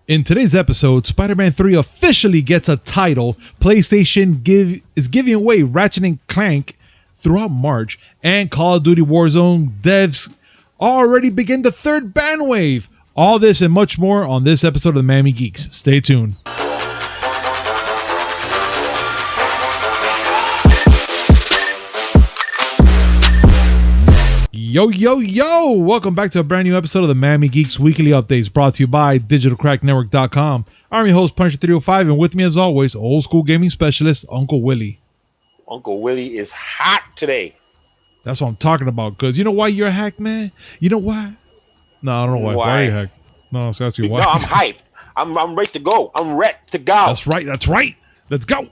In today's episode, Spider-Man 3 officially gets a title. PlayStation is giving away Ratchet Clank throughout March, and Call of Duty Warzone devs already begin the third ban wave. All this and much more on this episode of the Miami Geeks. Stay tuned. Yo, welcome back to a brand new episode of the Miami Geeks Weekly Updates, brought to you by digitalcracknetwork.com. I'm your host, Punisher305, and with me as always, old school gaming specialist, Uncle Willie. Uncle Willie is hot today. That's what I'm talking about, because you know why you're hacked, man? You know why? No, I don't know why. Why are you hacked? No, I was asking you why. No, I'm hyped. I'm ready to go. I'm ready to go. That's right. Let's go.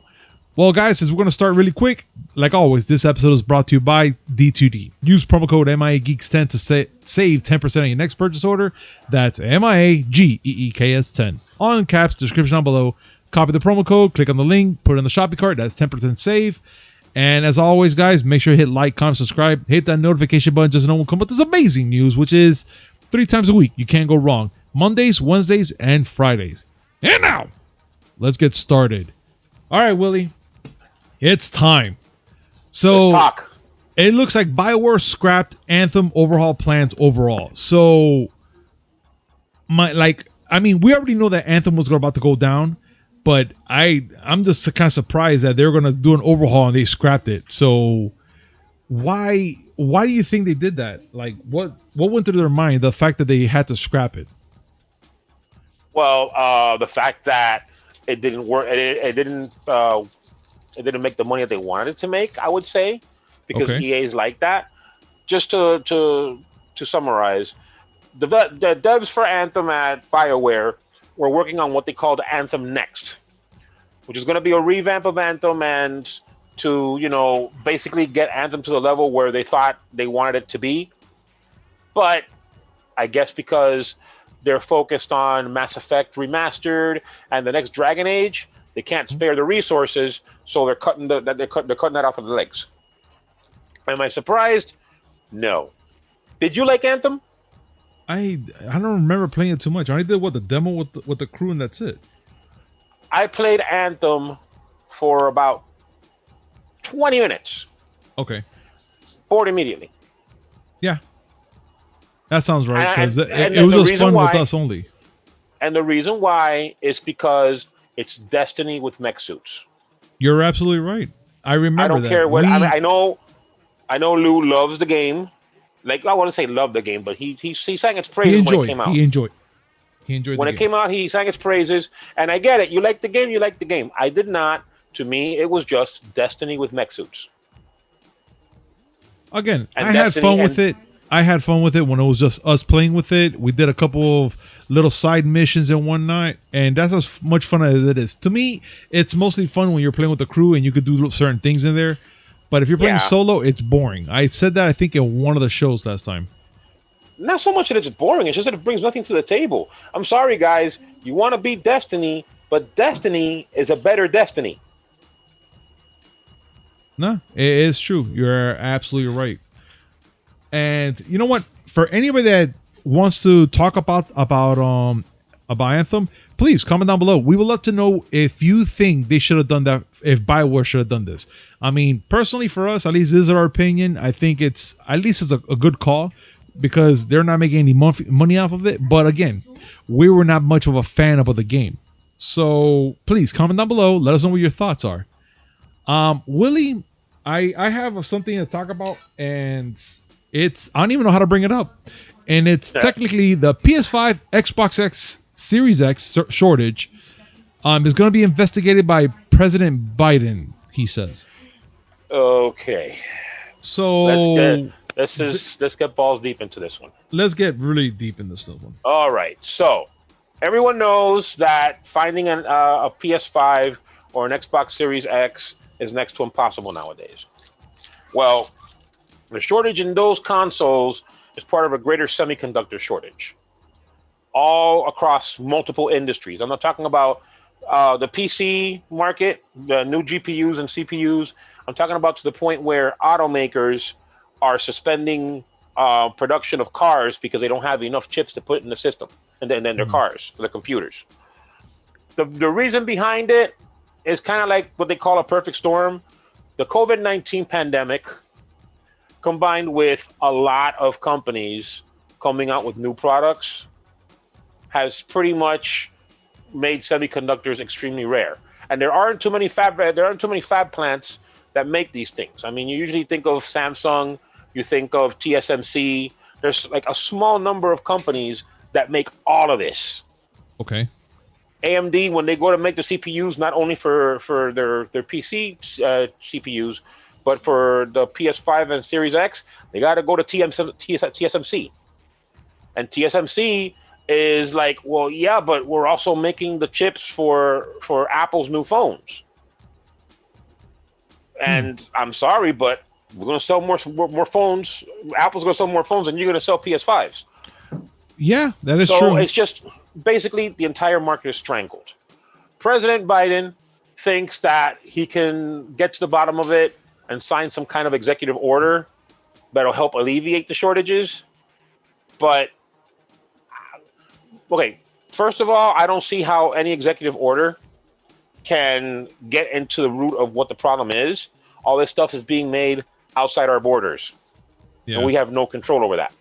Well, guys, since we're going to start really quick, like always, this episode is brought to you by D2D. Use promo code MIAGeeks10 to save 10% on your next purchase order. That's MIAGEEKS10. All in caps, description down below. Copy the promo code, click on the link, put it in the shopping cart. That's 10% save. And as always, guys, make sure you hit like, comment, subscribe. Hit that notification button just so no one come up with this amazing news, which is 3 times a week. You can't go wrong. Mondays, Wednesdays, and Fridays. And now, let's get started. All right, Willie. It's time. So let's talk. It looks like BioWare scrapped Anthem overhaul plans overall. So we already know that Anthem was about to go down, but I'm just kind of surprised that they're going to do an overhaul and they scrapped it. So why do you think they did that? Like what went through their mind, the fact that they had to scrap it? Well, the fact that it didn't work, it didn't make the money that they wanted it to make, I would say, because EA is like that. Just to summarize, the devs for Anthem at BioWare were working on what they called Anthem Next, which is going to be a revamp of Anthem and to, basically get Anthem to the level where they thought they wanted it to be. But I guess because they're focused on Mass Effect Remastered and the next Dragon Age, they can't spare the resources, so they're cutting that off of the legs. Am I surprised? No. Did you like Anthem? I don't remember playing it too much. I only did the demo with the crew, and that's it. I played Anthem for about 20 minutes. Okay. Bored immediately. Yeah. That sounds right, because it was just fun with us only. And the reason why is because it's Destiny with mech suits. You're absolutely right. I remember that. I don't care what. I know Lou loves the game. Like, I want to say love the game, but he sang its praises when it came out. He enjoyed when it came out. He sang its praises, and I get it. You like the game. You like the game. I did not. To me, it was just Destiny with mech suits. Again, I had fun with it. I had fun with it when it was just us playing with it. We did a couple of little side missions in one night, and that's as much fun as it is. To me, it's mostly fun when you're playing with the crew and you could do certain things in there. But if you're playing solo, it's boring. I said that, I think, in one of the shows last time. Not so much that it's boring. It's just that it brings nothing to the table. I'm sorry, guys. You want to beat Destiny, but Destiny is a better Destiny. No, it is true. You're absolutely right. And you know what? For anybody that wants to talk about Anthem, please comment down below. We would love to know if you think they should have done that, if BioWare should have done this. I mean, personally for us, at least this is our opinion. I think it's a good call because they're not making any money off of it. But again, we were not much of a fan of the game. So please comment down below. Let us know what your thoughts are. Willie, I have something to talk about, and I don't even know how to bring it up. And it's technically the PS5, Xbox X, Series X shortage is going to be investigated by President Biden, he says. Okay. So let's get balls deep into this one. Let's get really deep in this one. All right. So everyone knows that finding a PS5 or an Xbox Series X is next to impossible nowadays. Well, the shortage in those consoles is part of a greater semiconductor shortage all across multiple industries. I'm not talking about the PC market, the new GPUs and CPUs. I'm talking about to the point where automakers are suspending production of cars because they don't have enough chips to put in the system and then their cars, their computers. The reason behind it is kind of like what they call a perfect storm. The COVID-19 pandemic combined with a lot of companies coming out with new products has pretty much made semiconductors extremely rare. And there aren't too many fab plants that make these things. I mean, you usually think of Samsung, you think of TSMC. There's like a small number of companies that make all of this. Okay. AMD, when they go to make the CPUs, not only for their PC CPUs, but for the PS5 and Series X, they got to go to TSMC. And TSMC is like, well, yeah, but we're also making the chips for Apple's new phones. And I'm sorry, but we're going to sell more phones. Apple's going to sell more phones, and you're going to sell PS5s. Yeah, that is true. So it's just basically the entire market is strangled. President Biden thinks that he can get to the bottom of it and sign some kind of executive order that'll help alleviate the shortages. But, okay, first of all, I don't see how any executive order can get into the root of what the problem is. All this stuff is being made outside our borders. Yeah. And we have no control over that.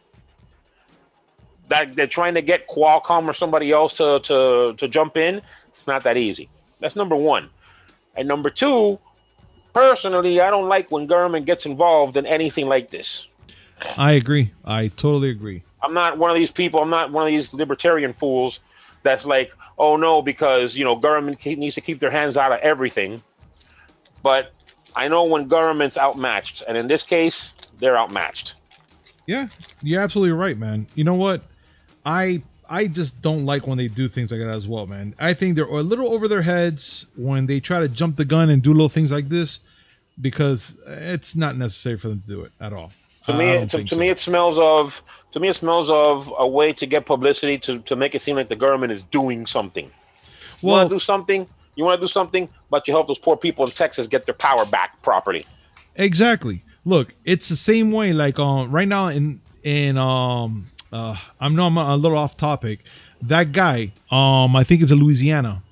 That they're trying to get Qualcomm or somebody else to jump in. It's not that easy. That's number one. And number two, personally, I don't like when government gets involved in anything like this. I agree. I totally agree. I'm not one of these people. I'm not one of these libertarian fools that's like, oh no, because government needs to keep their hands out of everything. But I know when government's outmatched, and in this case, they're outmatched. Yeah, you're absolutely right, man. You know what? I just don't like when they do things like that as well, man. I think they're a little over their heads when they try to jump the gun and do little things like this, because it's not necessary for them to do it at all. To me, it smells of a way to get publicity to make it seem like the government is doing something. You want to do something, but you help those poor people in Texas get their power back properly. Exactly. Look, it's the same way. Like right now I'm a little off topic. That guy, I think it's in Louisiana,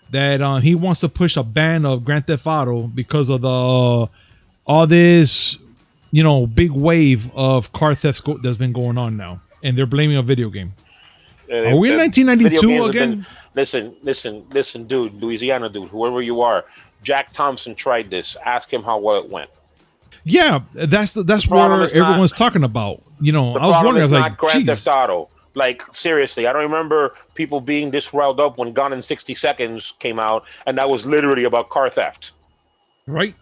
that he wants to push a ban of Grand Theft Auto because of all this, big wave of car thefts that's been going on now, and they're blaming a video game. Are we in 1992 again? Listen, dude, Louisiana dude, whoever you are, Jack Thompson tried this. Ask him how well it went. Yeah, that's where everyone's talking about. I was wondering. I was like, Grand Theft Auto. Like, seriously, I don't remember people being this riled up when Gone in 60 Seconds came out, and that was literally about car theft. Right.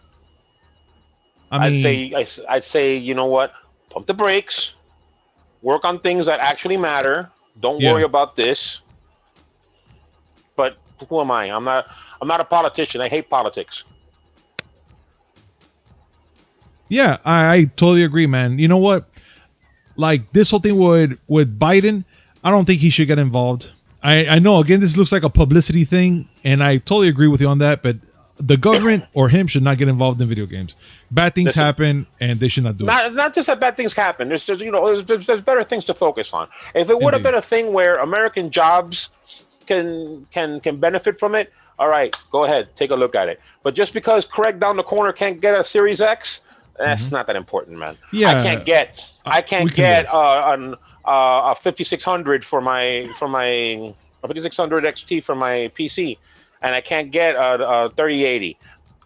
I'd say, you know what? Pump the brakes. Work on things that actually matter. Don't worry about this. But who am I? I'm not a politician. I hate politics. Yeah, I totally agree, man. You know what? Like this whole thing with Biden, I don't think he should get involved. I know, again, this looks like a publicity thing, and I totally agree with you on that, but the government or him should not get involved in video games. Bad things happen, and they should not do it. Not just that bad things happen. There's better things to focus on. If it would have been a thing where American jobs can benefit from it, all right, go ahead, take a look at it. But just because Craig down the corner can't get a Series X, that's not that important, man. Yeah, I can't get a 5600 for my 5600 XT for my PC, and I can't get a 3080.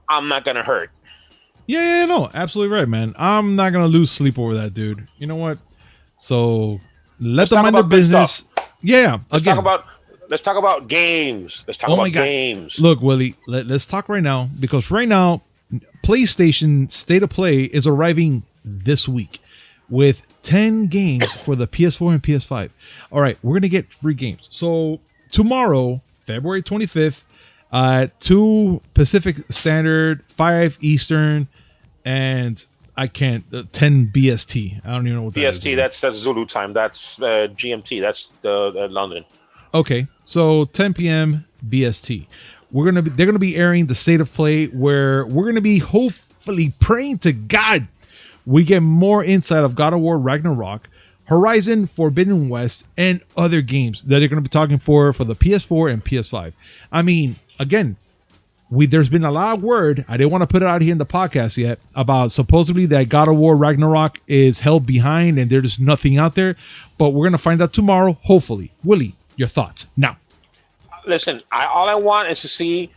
I'm not gonna hurt. Yeah, no, absolutely right, man. I'm not gonna lose sleep over that, dude. You know what? So let them mind their business. Yeah, let's talk about games. Let's talk about games. Look, Willie, let's talk right now, because right now PlayStation State of Play is arriving this week with 10 games for the PS4 and PS5. All right, we're going to get free games. So tomorrow, February 25th, 2 Pacific Standard, 5 Eastern, and 10 BST. I don't even know what that is. BST, that's Zulu time. That's GMT. That's London. Okay, so 10 p.m. BST. They're gonna be airing the State of Play, where we're gonna be hopefully praying to God we get more insight of God of War Ragnarok. Horizon Forbidden West, and other games that they're going to be talking for the PS4 and PS5. I mean, again, there's been a lot of word. I didn't want to put it out here in the podcast yet about supposedly that God of War Ragnarok is held behind and there's nothing out there, but we're going to find out tomorrow, hopefully. Willie, your thoughts now. Listen, all I want is to see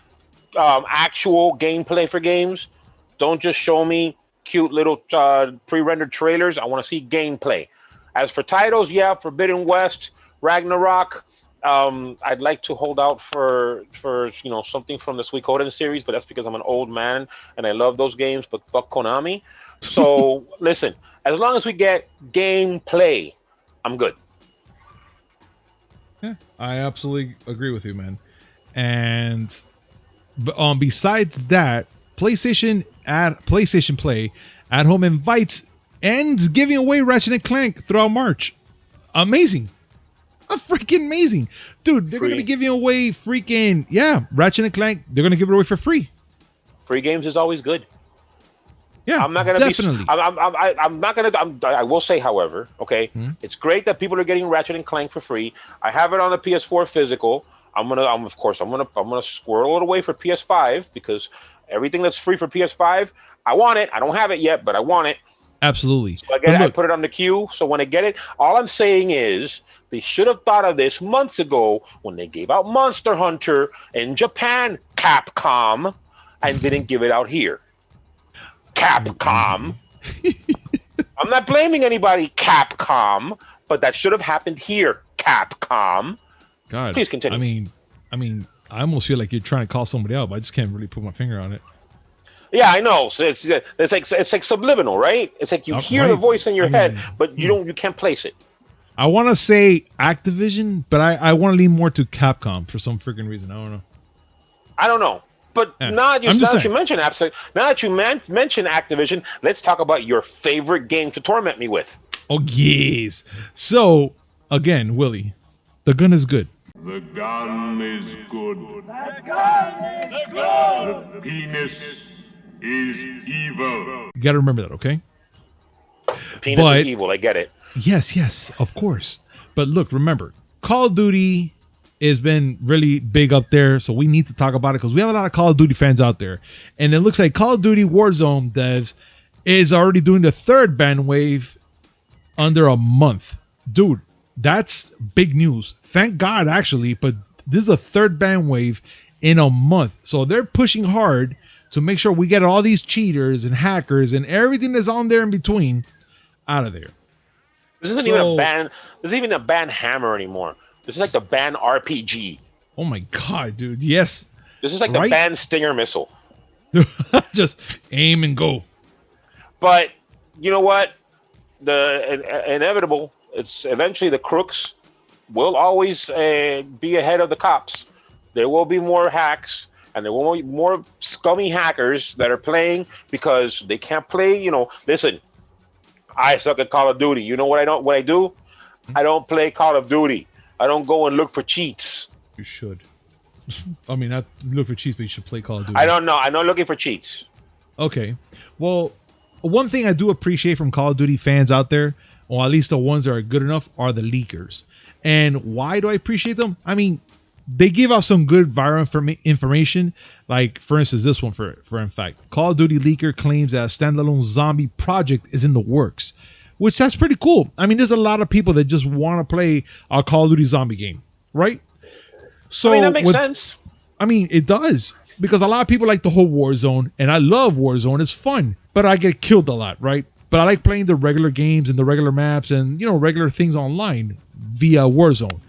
actual gameplay for games. Don't just show me cute little pre-rendered trailers. I want to see gameplay. As for titles, yeah, Forbidden West, Ragnarok. I'd like to hold out for something from the Suikoden series, but that's because I'm an old man and I love those games. But fuck Konami. So listen, as long as we get gameplay, I'm good. Yeah, I absolutely agree with you, man. And besides that, PlayStation Play at Home invites and giving away Ratchet Clank throughout March. Amazing. Freaking amazing. Dude, they're going to be giving away Ratchet Clank. They're going to give it away for free. Free games is always good. Yeah, I'm not gonna definitely. I'm not gonna. I will say, however, okay, it's great that people are getting Ratchet and Clank for free. I have it on the PS4 physical. I'm gonna squirrel it away for PS5 because everything that's free for PS5, I want it. I don't have it yet, but I want it. Absolutely. So I put it on the queue. So when I get it, all I'm saying is they should have thought of this months ago when they gave out Monster Hunter in Japan, Capcom, and didn't give it out here. Capcom. I'm not blaming anybody, Capcom, but that should have happened here, Capcom. God, please continue. I mean, I almost feel like you're trying to call somebody out, but I just can't really put my finger on it. Yeah, I know. So it's like subliminal, right? It's like you hear the voice in your head, but you can't place it. I want to say Activision, but I want to lean more to Capcom for some freaking reason. I don't know. But now that you mention Activision, let's talk about your favorite game to torment me with. Oh, yes. So, again, Willie, the gun is good. The gun is good. The gun is good. The penis is evil. You got to remember that, okay? The penis is evil. I get it. Yes, of course. But look, remember, Call of Duty has been really big up there, so we need to talk about it because we have a lot of Call of Duty fans out there. And it looks like Call of Duty Warzone devs is already doing the third ban wave under a month. Dude, that's big news. Thank God, actually, but this is a third ban wave in a month. So they're pushing hard to make sure we get all these cheaters and hackers and everything that's on there in between out of there. This isn't even a ban. This isn't even a ban hammer anymore. This is like the ban RPG. Oh my God, dude. Yes. This is like the ban Stinger missile. Just aim and go. But you know what? The inevitable. It's eventually the crooks will always be ahead of the cops. There will be more hacks, and there will be more scummy hackers that are playing because they can't play. Listen, I suck at Call of Duty. You know what I do? I don't play Call of Duty. I don't go and look for cheats. You should. I mean, not look for cheats, but you should play Call of Duty. I don't know. I'm not looking for cheats. Okay. Well, one thing I do appreciate from Call of Duty fans out there, or at least the ones that are good enough, are the leakers. And why do I appreciate them? I mean, they give out some good viral information. Like, for instance, this one, for in fact. Call of Duty leaker claims that a standalone zombie project is in the works. Which that's pretty cool. I mean, there's a lot of people that just want to play a Call of Duty zombie game, right? So that makes sense. I mean, it does. Because a lot of people like the whole Warzone, and I love Warzone. It's fun, but I get killed a lot, right? But I like playing the regular games and the regular maps and, regular things online via Warzone.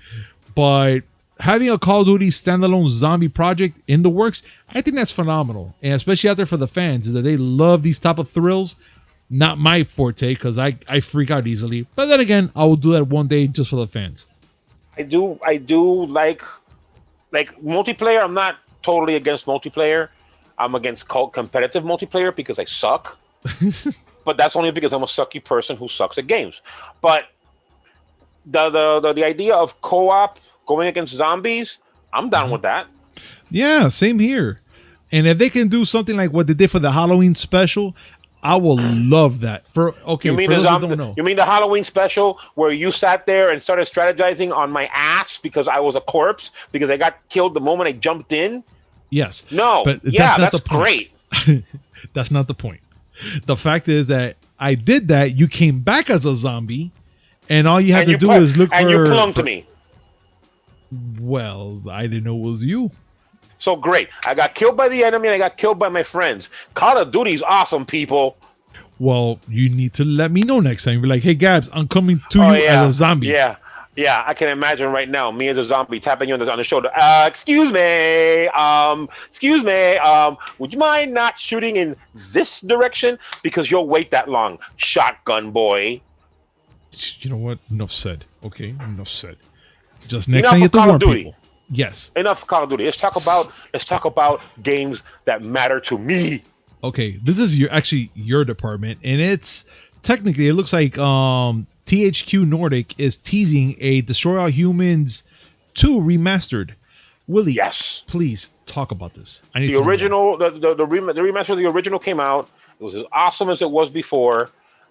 But having a Call of Duty standalone zombie project in the works, I think that's phenomenal. And especially out there for the fans, that they love these type of thrills. Not my forte, because I freak out easily. But then again, I will do that one day just for the fans. I do like multiplayer. I'm not totally against multiplayer. I'm against competitive multiplayer because I suck. But that's only because I'm a sucky person who sucks at games. But the idea of co-op going against zombies, I'm down with that. Yeah, same here. And if they can do something like what they did for the Halloween special, I will love that. Okay, You mean for the those who zombie? don't know. You mean the Halloween special where you sat there and started strategizing on my ass because I was a corpse because I got killed the moment I jumped in? Yes. No. But Yeah, that's the point. great. That's not the point. The fact is that I did that. You came back as a zombie, and all you had to do is look for. And you clung to me. Well, I didn't know it was you. So great. I got killed by the enemy and I got killed by my friends. Call of Duty's awesome, people. Well, you need to let me know next time. Be like, hey, Gabs, I'm coming to you as a zombie. Yeah. Yeah, I can imagine right now me as a zombie tapping you on the shoulder. Excuse me. Would you mind not shooting in this direction? Because you'll wait that long, shotgun boy. You know what? Enough said. Okay, enough said. Just next time you have to warn people. Yes. Enough for Call of Duty. Let's talk about games that matter to me. Okay, this is your department, and it's technically it looks like THQ Nordic is teasing a Destroy All Humans 2 remastered. Willie, yes, please talk about this. I need the original, the remaster of the original came out. It was as awesome as it was before,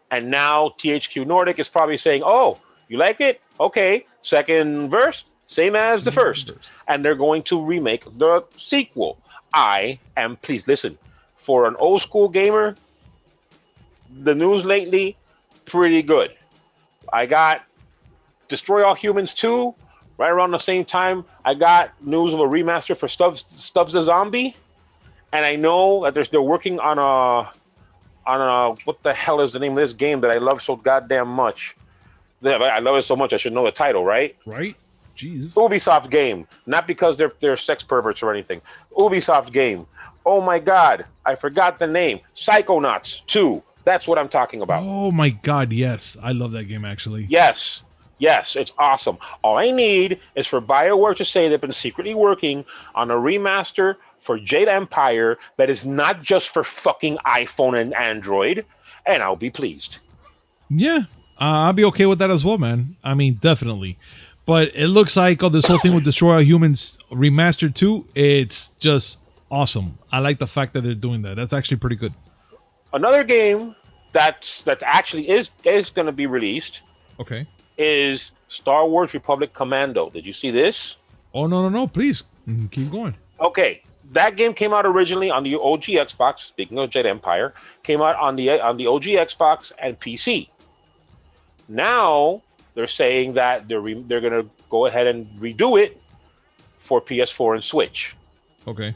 and now THQ Nordic is probably saying, "Oh, you like it? Okay, second verse, same as the first," and they're going to remake the sequel. Please listen, for an old school gamer, the news lately, pretty good. I got Destroy All Humans 2 right around the same time. I got news of a remaster for Stubbs the Zombie, and I know that they're working on a what the hell is the name of this game that I love so goddamn much? I love it so much I should know the title, right? Right. Jesus. Ubisoft game, not because they're sex perverts or anything. Ubisoft game. Oh my God, I forgot the name. Psychonauts 2. That's what I'm talking about. Oh my God, yes. I love that game, actually. Yes, it's awesome. All I need is for BioWare to say they've been secretly working on a remaster for Jade Empire that is not just for fucking iPhone and Android, and I'll be pleased. Yeah, I'll be okay with that as well, man. I mean, definitely. But it looks like this whole thing with Destroy All Humans Remastered 2, it's just awesome. I like the fact that they're doing that. That's actually pretty good. Another game that actually is going to be released, okay, is Star Wars Republic Commando. Did you see this? Oh no! Please keep going. Okay, that game came out originally on the OG Xbox. Speaking of Jedi Empire, came out on the OG Xbox and PC. Now they're saying that they're going to go ahead and redo it for PS4 and Switch. Okay,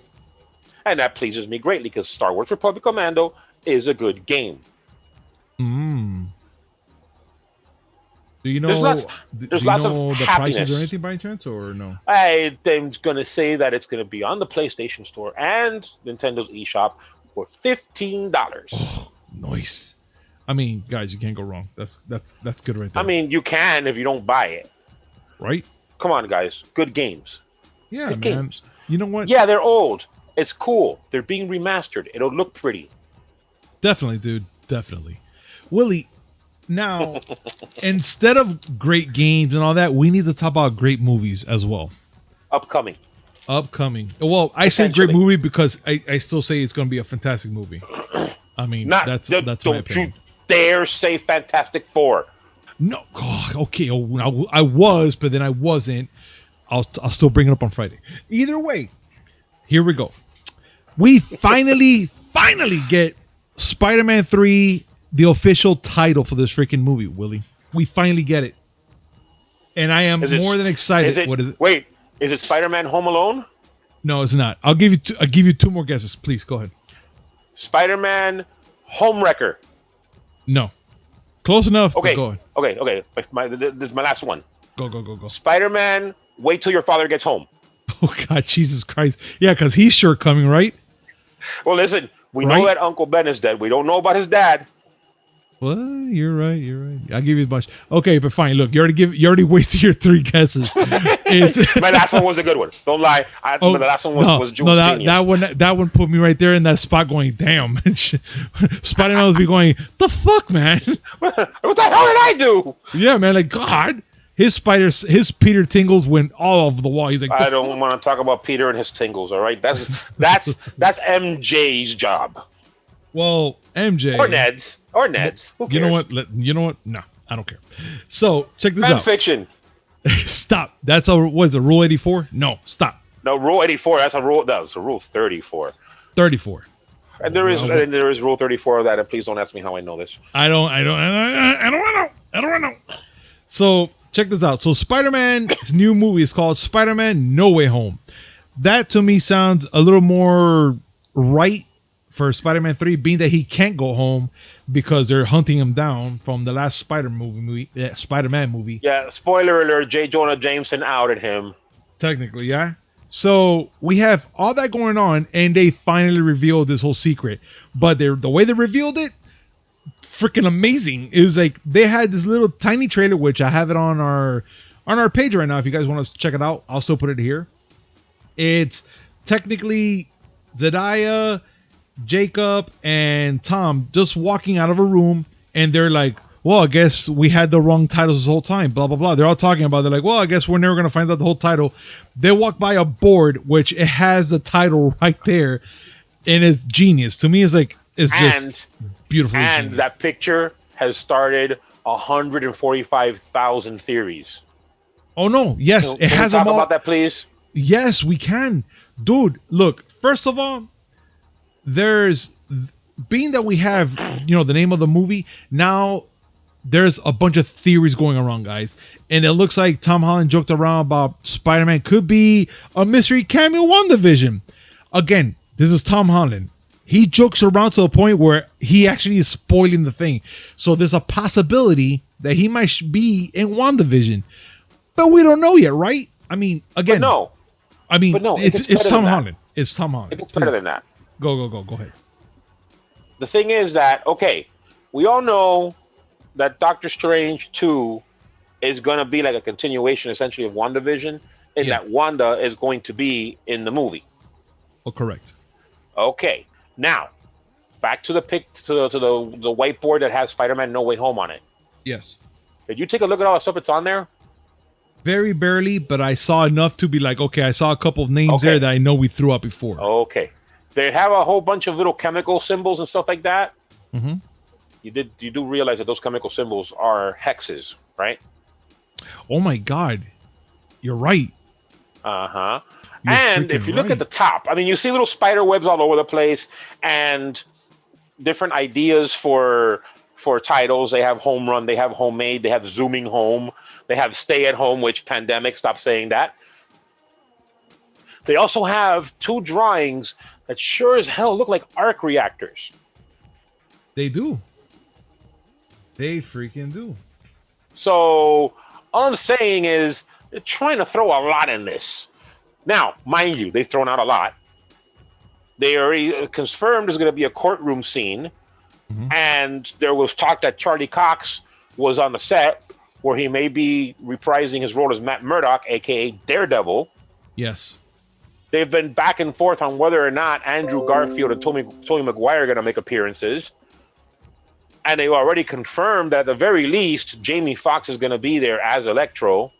and that pleases me greatly because Star Wars Republic Commando is a good game. Do you know? There's lots of the happiness. prices or anything by chance, or no? I'm going to say that it's going to be on the PlayStation Store and Nintendo's eShop for $15. Oh, nice. I mean, guys, you can't go wrong. That's good right there. I mean, you can if you don't buy it. Right? Come on, guys. Good games. Yeah, good man. Games. You know what? Yeah, they're old. It's cool. They're being remastered. It'll look pretty. Definitely, dude. Definitely. Willie, now, instead of great games and all that, we need to talk about great movies as well. Upcoming. Well, I say great movie because I still say it's going to be a fantastic movie. I mean, that's my opinion. Don't you dare say Fantastic Four. No. Oh, okay. Oh, I was, but then I wasn't. I'll still bring it up on Friday. Either way, here we go. We finally get Spider-Man 3, the official title for this freaking movie, Willie. We finally get it. And I am more than excited. What is it? Wait, is it Spider-Man Home Alone? No, it's not. I'll give you two more guesses. Please, go ahead. Spider-Man Homewrecker. No. Close enough. Okay. Go ahead. Okay. This is my last one. Go. Spider-Man, Wait Till Your Father Gets Home. Oh, God, Jesus Christ. Yeah, because he's sure coming, right? Well, listen, we know that Uncle Ben is dead. We don't know about his dad. Well, you're right. I'll give you a bunch. Okay, but fine. Look, you already wasted your three guesses. My last one was a good one. Don't lie. The last one was genius. That one put me right there in that spot going, damn. Spider-Man was be going, the fuck, man? What the hell did I do? Yeah, man, like, God. His Peter tingles went all over the wall. He's like, I don't want to talk about Peter and his tingles, all right? That's MJ's job. Well, MJ or Ned's. Who cares? You know what? You know what? No, I don't care. So check this Fan out. fiction. Stop. That's a what is it? Rule 84? No, stop. No, Rule 84. That's a rule. That was a Rule 34. 34. And there is Rule 34 of that. And please don't ask me how I know this. I don't want to know. So check this out. So Spider-Man's new movie is called Spider-Man No Way Home. That to me sounds a little more right for Spider-Man 3, being that he can't go home because they're hunting him down from the last Spider-Man movie. Yeah, spoiler alert, J. Jonah Jameson outed him. Technically, yeah. So we have all that going on, and they finally revealed this whole secret. But the way they revealed it, freaking amazing. It was like they had this little tiny trailer, which I have it on our page right now. If you guys want to check it out, I'll still put it here. It's technically Zendaya, Jacob, and Tom just walking out of a room, and they're like, well, I guess we had the wrong titles this whole time, blah, blah, blah. They're all talking about it. They're like, well, I guess we're never going to find out the whole title. They walk by a board, which it has the title right there, and it's genius. To me, it's just beautiful. And genius. That picture has started 145,000 theories. Oh, no. Yes, it has them all. Talk about that, please? Yes, we can. Dude, look, first of all, being that we have, the name of the movie, now there's a bunch of theories going around, guys. And it looks like Tom Holland joked around about Spider-Man could be a mystery cameo WandaVision. Again, this is Tom Holland. He jokes around to a point where he actually is spoiling the thing. So there's a possibility that he might be in WandaVision. But we don't know yet, right? I mean, again. But no. It's Tom Holland. It's Tom Holland. It's better than that. Go ahead. The thing is that, okay, we all know that Doctor Strange 2 is going to be like a continuation, essentially, of WandaVision, in that Wanda is going to be in the movie. Oh, correct. Okay. Now, back to the the whiteboard that has Spider-Man No Way Home on it. Yes. Did you take a look at all the stuff that's on there? Very barely, but I saw enough to be like, okay, I saw a couple of names there that I know we threw out before. Okay. They have a whole bunch of little chemical symbols and stuff like that. Mm-hmm. You do realize that those chemical symbols are hexes, right? Oh my God. You're right. Uh-huh. And if you look at the top, I mean, you see little spider webs all over the place and different ideas for titles. They have home run, they have homemade, they have zooming home, they have stay at home, which pandemic, stop saying that. They also have 2 drawings that sure as hell look like arc reactors. They do. They freaking do. So all I'm saying is they're trying to throw a lot in this. Now, mind you, they've thrown out a lot. They already confirmed there's going to be a courtroom scene. Mm-hmm. And there was talk that Charlie Cox was on the set where he may be reprising his role as Matt Murdock, a.k.a. Daredevil. Yes. They've been back and forth on whether or not Andrew Garfield and Tobey Maguire are going to make appearances. And they already confirmed that at the very least, Jamie Foxx is going to be there as Electro.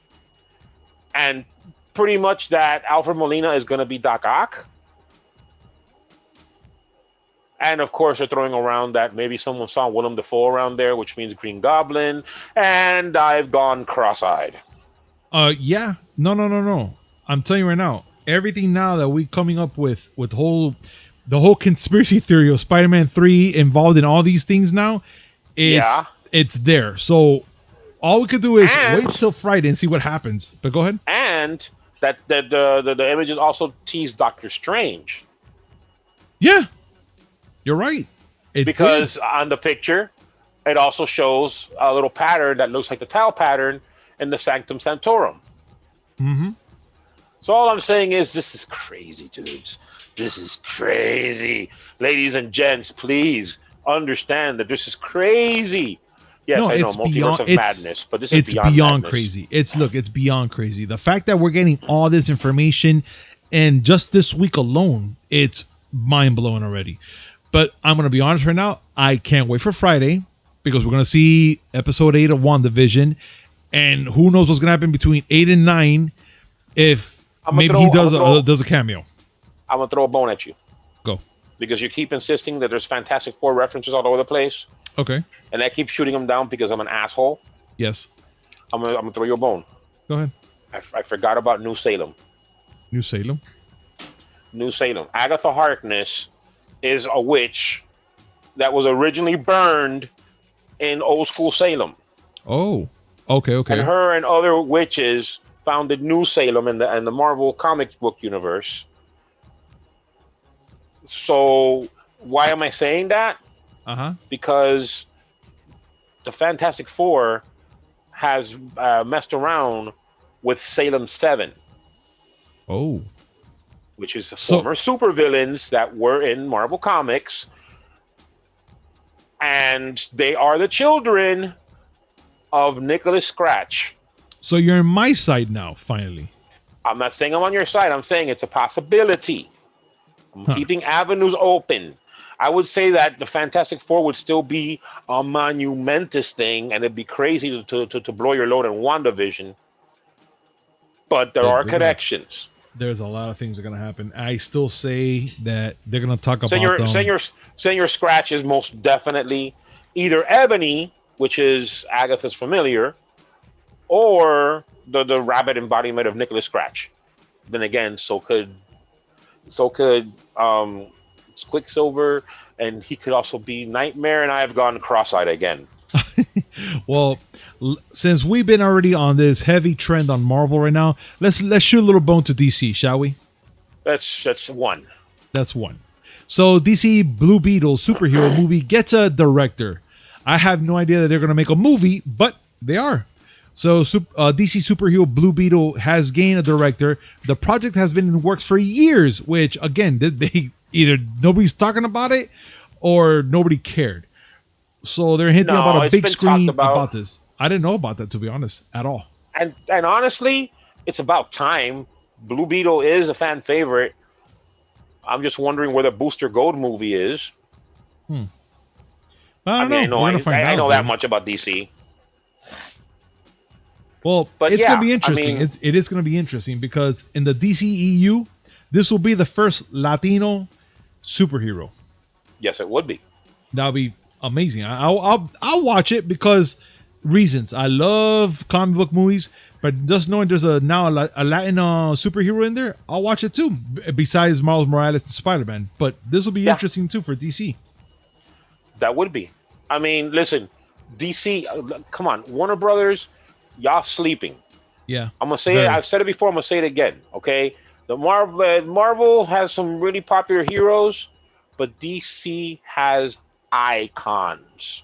And pretty much that Alfred Molina is going to be Doc Ock. And of course, they're throwing around that maybe someone saw Willem Dafoe around there, which means Green Goblin. And I've gone cross-eyed. Yeah. No. I'm telling you right now, everything now that we coming up with the whole conspiracy theory of Spider-Man 3 involved in all these things now, it's there. So all we could do is wait till Friday and see what happens. But go ahead. And that the images also tease Doctor Strange. Yeah. You're right. Because on the picture, it also shows a little pattern that looks like the tile pattern in the Sanctum Sanctorum. Mm-hmm. So all I'm saying is this is crazy, dudes. This is crazy. Ladies and gents, please understand that this is crazy. Yes, I know, multiverse of madness, but this is beyond madness. Crazy. It's beyond crazy. The fact that we're getting all this information and just this week alone, it's mind-blowing already. But I'm going to be honest right now, I can't wait for Friday because we're going to see episode 8 of WandaVision. And who knows what's going to happen between 8 and 9 if maybe he does a cameo. I'm going to throw a bone at you. Go. because you keep insisting that there's Fantastic Four references all over the place, Okay. and I keep shooting them down because I'm an asshole. Yes. I'm gonna throw you a bone. Go ahead. I forgot about New Salem. New Salem. New Salem. Agatha Harkness is a witch that was originally burned in old school Salem. Oh. Okay. Okay. And her and other witches founded New Salem in the Marvel comic book universe. So why am I saying that? Because the Fantastic Four has messed around with Salem 7. Oh. Which is former supervillains that were in Marvel Comics. And they are the children of Nicholas Scratch. So you're on my side now, finally. I'm not saying I'm on your side. I'm saying it's a possibility. I'm keeping avenues open. I would say that the Fantastic Four would still be a monumentous thing, and it'd be crazy to blow your load in WandaVision. But there are connections. There's a lot of things that are going to happen. I still say that they're going to talk about Senor Scratch is most definitely either Ebony, which is Agatha's familiar, or the rabbit embodiment of Nicholas Scratch. Then again, so could Quicksilver, and he could also be Nightmare, and I have gone cross-eyed again. Well, since we've been already on this heavy trend on Marvel right now, let's shoot a little bone to DC, shall we? That's one. That's one. So DC Blue Beetle superhero movie gets a director. I have no idea that they're going to make a movie, but they are. So DC superhero Blue Beetle has gained a director. The project has been in the works for years, which again, they either nobody's talking about it or nobody cared. So they're hinting about a big screen about this. I didn't know about that, to be honest, at all. And honestly, it's about time. Blue Beetle is a fan favorite. I'm just wondering where the Booster Gold movie is. I don't know. I know that much about DC. Well, but it's going to be interesting. It is going to be interesting because in the DCEU, this will be the first Latino superhero. Yes, it would be. That'll be amazing. I'll watch it because reasons. I love comic book movies, but just knowing there's now a Latin superhero in there, I'll watch it too. Besides Miles Morales and Spider-Man, but this will be interesting too for DC. That would be. I mean, listen, DC. Come on, Warner Brothers, y'all sleeping. Yeah, I'm gonna say it. I've said it before. I'm gonna say it again. Okay, the Marvel has some really popular heroes, but DC has icons,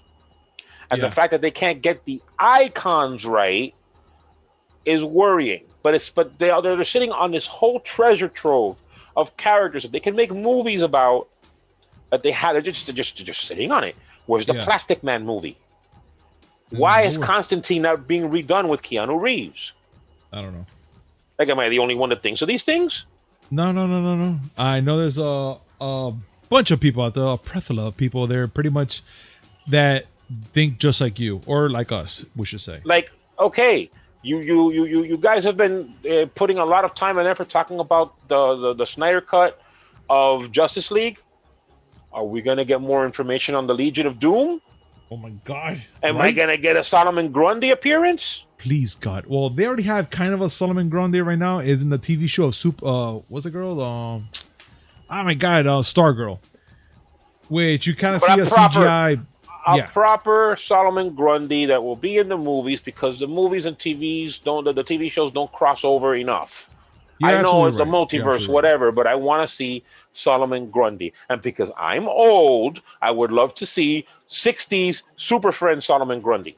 and the fact that they can't get the icons right is worrying. But they're sitting on this whole treasure trove of characters that they can make movies about. That they're just sitting on it. Where's the Plastic Man movie? Why is Constantine not being redone with Keanu Reeves? I don't know. Like, am I the only one that thinks of these things? No. I know there's a bunch of people out there, a plethora of people there, pretty much that think just like you or like us, we should say. Like, okay, you guys have been putting a lot of time and effort talking about the Snyder cut of Justice League. Are we gonna get more information on the Legion of Doom? Oh my God! Am I gonna get a Solomon Grundy appearance? Please, God. Well, they already have kind of a Solomon Grundy right now. Is in the TV show what's the girl? Oh my God, Stargirl. Which you kind of see a CGI. A proper Solomon Grundy that will be in the movies because the movies and TVs the TV shows don't cross over enough. I know it's a multiverse, whatever, but I want to see Solomon Grundy. And because I'm old, I would love to see 60s Super Friend Solomon Grundy.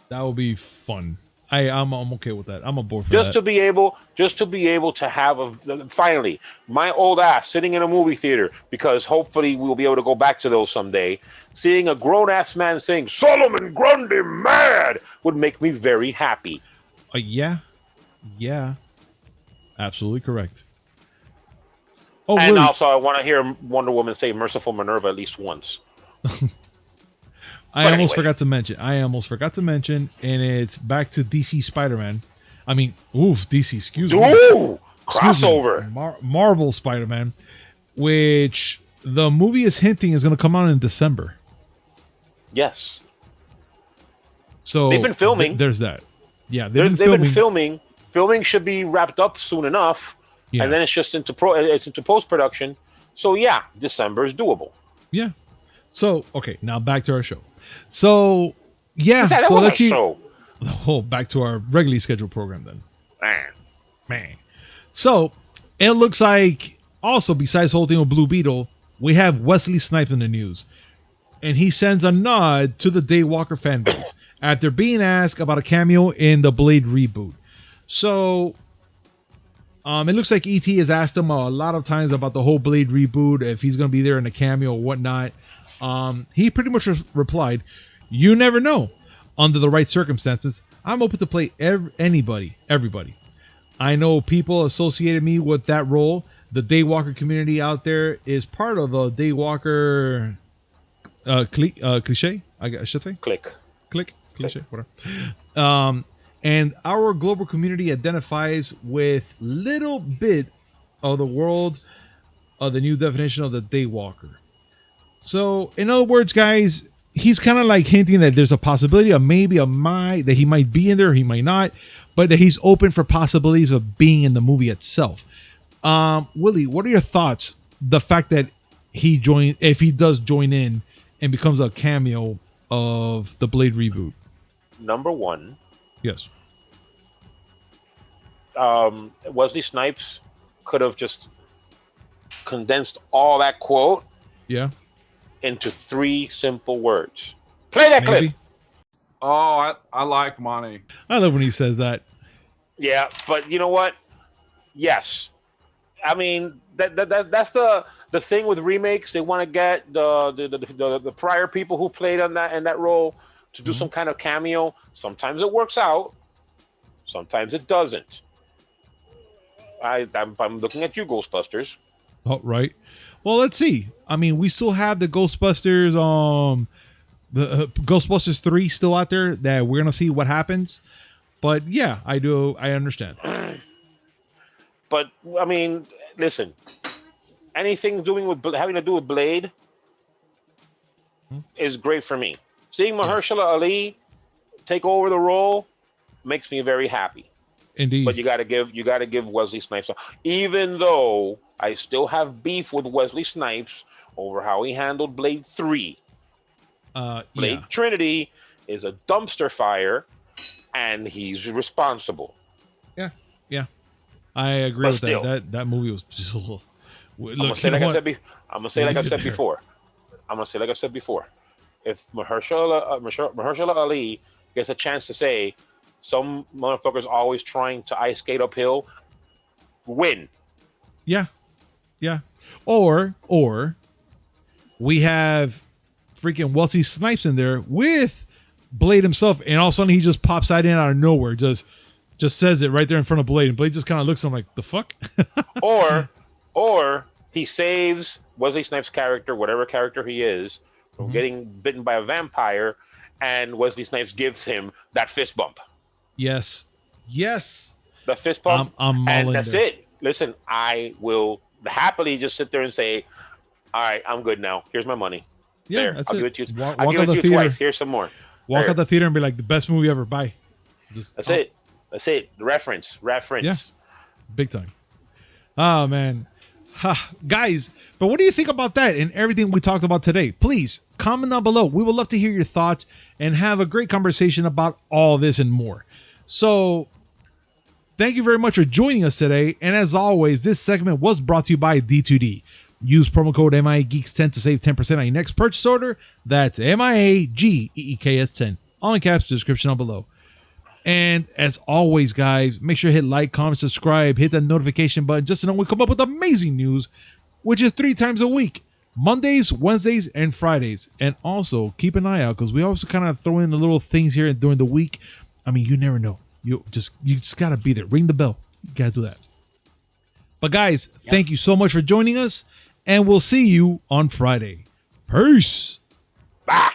That would be fun. I'm okay with that. I'm aboard for just that. To be able to have finally my old ass sitting in a movie theater, because hopefully we'll be able to go back to those someday. Seeing a grown ass man saying Solomon Grundy mad would make me very happy. Yeah, absolutely correct. Oh, and really? Also, I want to hear Wonder Woman say "Merciful Minerva" at least once. I almost forgot to mention, and it's back to DC Spider-Man. I mean, DC, excuse me. Ooh, crossover. Marvel Spider-Man, which the movie is hinting is going to come out in December. Yes. So they've been filming. There's that. Yeah, they've been filming. Filming should be wrapped up soon enough, and then it's just into post production. So yeah, December is doable. Yeah. So okay, now back to our show. So yeah, that so was let's see. show. Oh, back to our regularly scheduled program then. Man. So it looks like also besides the whole thing with Blue Beetle, we have Wesley Snipes in the news, and he sends a nod to the Daywalker fan base after being asked about a cameo in the Blade reboot. So it looks like ET has asked him a lot of times about the whole Blade reboot, if he's going to be there in a cameo or whatnot. He pretty much replied, "You never know. Under the right circumstances, I'm open to play everybody. I know people associated me with that role. The Daywalker community out there is part of the Daywalker cliche. I should say Click. Cliche, whatever. And our global community identifies with little bit of the world of the new definition of the Daywalker. So, in other words, guys, he's kind of like hinting that there's a possibility of maybe that he might be in there, or he might not, but that he's open for possibilities of being in the movie itself. Willie, what are your thoughts? The fact that if he does join in and becomes a cameo of the Blade reboot. Number one. Yes. Wesley Snipes could have just condensed all that quote. Yeah. Into 3 simple words. Play that clip. Oh, I like money. I love when he says that. Yeah, but you know what? Yes. I mean, that's the thing with remakes. They want to get the prior people who played in that role to do some kind of cameo. Sometimes it works out. Sometimes it doesn't. I'm looking at you, Ghostbusters. Oh, right. Well, let's see. I mean, we still have the Ghostbusters, the Ghostbusters 3 still out there that we're gonna see what happens. But yeah, I understand. But I mean, listen, anything having to do with Blade is great for me. Seeing Mahershala Ali take over the role makes me very happy. Indeed. But you got to give Wesley Snipes, even though I still have beef with Wesley Snipes over how he handled Blade 3. Blade Trinity is a dumpster fire, and he's responsible. Yeah. I agree with still, that. That movie was just... I'm gonna say like I've said before. If Mahershala Ali gets a chance to say, some motherfuckers always trying to ice skate uphill, win. Yeah. Or we have freaking Wesley Snipes in there with Blade himself, and all of a sudden he just pops that in out of nowhere, just says it right there in front of Blade, and Blade just kind of looks at him like, the fuck? or he saves Wesley Snipes' character, whatever character he is, from getting bitten by a vampire, and Wesley Snipes gives him that fist bump. Yes. The fist bump, and that's there. it. Listen, I will happily just sit there and say, all right, I'm good now. Here's my money. Yeah, there, that's I'll it. give it to you. Walk I'll give out it to the you theater. twice. Here's some more. Walk out the theater and be like, the best movie ever. Bye. That's it. That's it. Reference. Yeah. Big time. Oh, man. Guys, but what do you think about that and everything we talked about today? Please comment down below. We would love to hear your thoughts and have a great conversation about all this and more. So thank you very much for joining us today. And as always, this segment was brought to you by D2D. Use promo code MIAGeeks10 to save 10% on your next purchase order. That's MIAGEEKS10. All in caps, description down below. And as always, guys, make sure to hit like, comment, subscribe, hit that notification button just to know when we come up with amazing news, which is 3 times a week. Mondays, Wednesdays, and Fridays. And also, keep an eye out because we also kind of throw in the little things here during the week. I mean, you never know. You just got to be there. Ring the bell. You got to do that. But guys, thank you so much for joining us. And we'll see you on Friday. Peace. Bye.